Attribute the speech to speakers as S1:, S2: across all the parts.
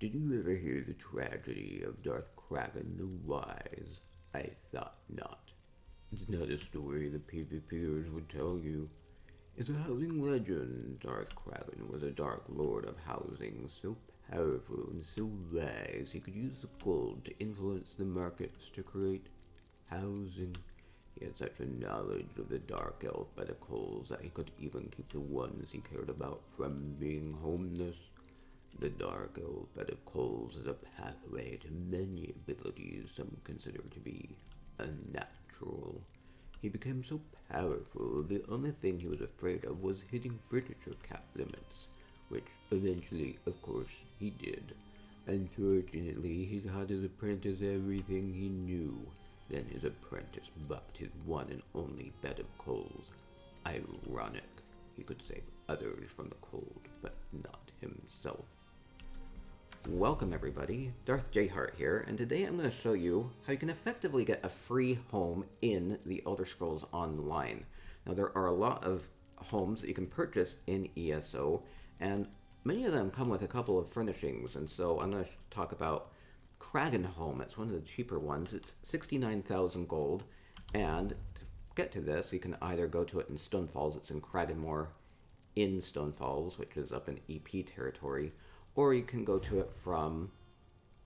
S1: Did you ever hear the tragedy of Darth Kragen the Wise? I thought not. It's not a story the PvPers would tell you. It's a housing legend. Darth Kragen was a dark lord of housing, so powerful and so wise he could use the gold to influence the markets to create housing. He had such a knowledge of the dark elf coals that he could even keep the ones he cared about from being homeless. The dark elf coals is a pathway to many abilities some consider to be unnatural. He became so powerful, the only thing he was afraid of was hitting furniture cap limits, which eventually, of course, he did. Unfortunately, he taught his apprentice everything he knew. Then his apprentice bucked his one and only bed of coals. Ironic. He could save others from the cold, but not himself. Welcome everybody, Darth JHart here, and today I'm going to show you how you can effectively get a free home in the Elder Scrolls Online. Now there are a lot of homes that you can purchase in ESO, and many of them come with a couple of furnishings, and so I'm going to talk about Kragenhome. It's one of the cheaper ones. It's 69,000 gold, and to get to this, you can either go to it in Stonefalls. It's in Kragenmore in Stonefalls, which is up in EP territory, or you can go to it from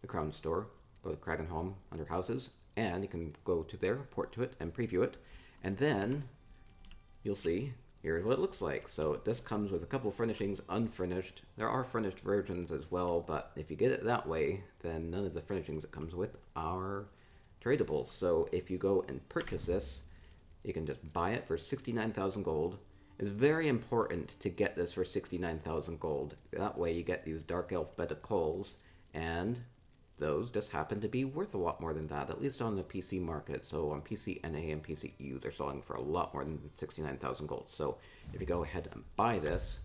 S1: the Crown Store, go to Kragenhome under Houses, and you can go to there, port to it, and preview it, and then you'll see here's what it looks like. So this comes with a couple furnishings, unfurnished. There are furnished versions as well, but if you get it that way, then none of the furnishings it comes with are tradable. So if you go and purchase this, you can just buy it for 69,000 gold. It's very important to get this for 69,000 gold. That way you get these Dark Elf Bed of Coals, and those just happen to be worth a lot more than that, at least on the PC market. So on PC NA and PC EU, they're selling for a lot more than 69,000 gold. So if you go ahead and buy this,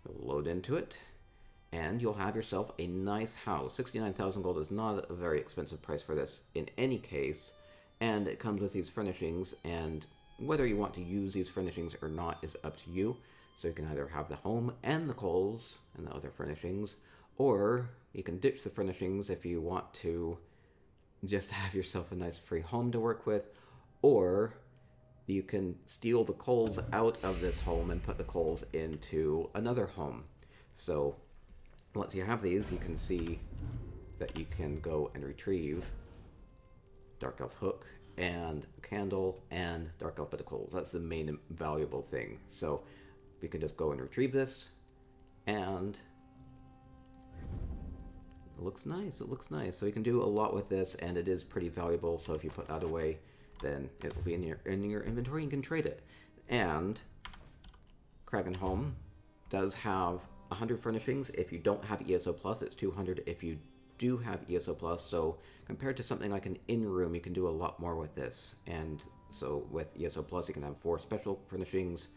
S1: you'll load into it, and you'll have yourself a nice house. 69,000 gold is not a very expensive price for this in any case, and it comes with these furnishings, and whether you want to use these furnishings or not is up to you. So you can either have the home and the coals and the other furnishings, or you can ditch the furnishings if you want to just have yourself a nice free home to work with, or you can steal the coals out of this home and put the coals into another home. So once you have these, you can see that you can go and retrieve Dark Elf Hook and Candle and Dark Elf Bed of Coals. That's the main valuable thing. So we can just go and retrieve this, and it looks nice. It looks nice. So you can do a lot with this, and it is pretty valuable. So if you put that away, then it will be in your inventory and you can trade it. And Kragenhome does have 100 furnishings. If you don't have ESO Plus, it's 200 if you do have ESO Plus. So compared to something like an in-room, you can do a lot more with this. And so with ESO Plus, you can have 4 special furnishings,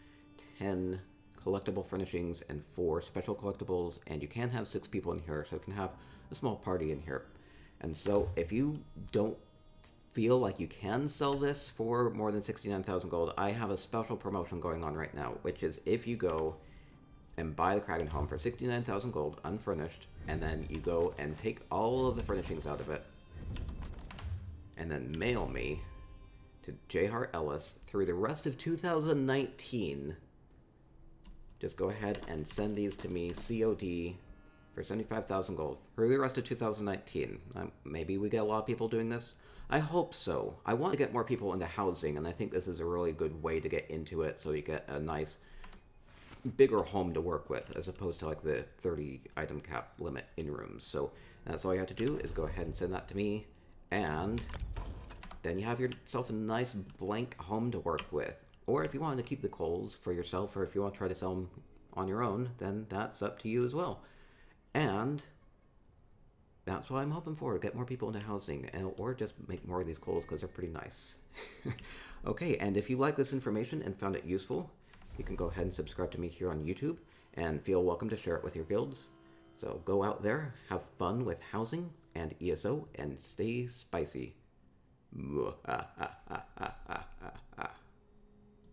S1: 10 collectible furnishings, and 4 special collectibles, and you can have 6 people in here, so you can have a small party in here. And so if you don't feel like you can sell this for more than 69,000 gold, I have a special promotion going on right now, which is if you go and buy the Kragenhome for 69,000 gold, unfurnished, and then you go and take all of the furnishings out of it, and then mail me to JHartEllis through the rest of 2019, just go ahead and send these to me COD for 75,000 gold through the rest of 2019. Maybe we get a lot of people doing this. I hope so. I want to get more people into housing, and I think this is a really good way to get into it, so you get a nice bigger home to work with, as opposed to like the 30 item cap limit in rooms. So that's all you have to do is go ahead and send that to me, and then you have yourself a nice blank home to work with. Or if you want to keep the coals for yourself, or if you want to try to sell them on your own, then that's up to you as well. And that's what I'm hoping for, get more people into housing, or just make more of these coals because they're pretty nice. Okay, and if you like this information and found it useful, you can go ahead and subscribe to me here on YouTube, and feel welcome to share it with your guilds. So go out there, have fun with housing and ESO, and stay spicy.